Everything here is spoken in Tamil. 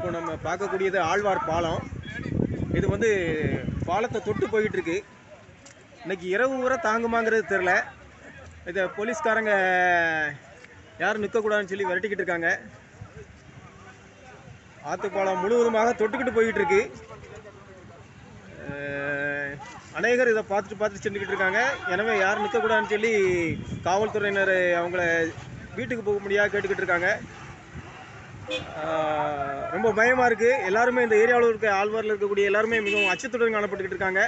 இப்போ நம்ம பார்க்கக்கூடியது ஆழ்வார் பாலம். இது வந்து பாலத்தை தொட்டு போயிட்டு இருக்கு. இன்னைக்கு இரவு வரை தாங்குமாங்கிறது தெரில. இதை போலீஸ்காரங்க யாரும் நிற்கக்கூடாதுன்னு சொல்லி விரட்டிக்கிட்டு இருக்காங்க. ஆத்துப்பாலம் முழுவதுமாக தொட்டுக்கிட்டு போயிட்டு இருக்கு. அநேகர் இதை பார்த்துட்டு சென்றுக்கிட்டு இருக்காங்க. எனவே யாரும் நிற்கக்கூடாதுன்னு சொல்லி காவல்துறையினர் அவங்கள வீட்டுக்கு போக முடியாது கேட்டுக்கிட்டு இருக்காங்க. ரொம்ப பயமாக இருக்குது. எல்லாருமே இந்த ஏரியாவில் இருக்க ஆழ்வாரில் இருக்கக்கூடிய எல்லாருமே மிகவும் அச்சத்துடன் காணப்பட்டுக்கிட்டு இருக்காங்க.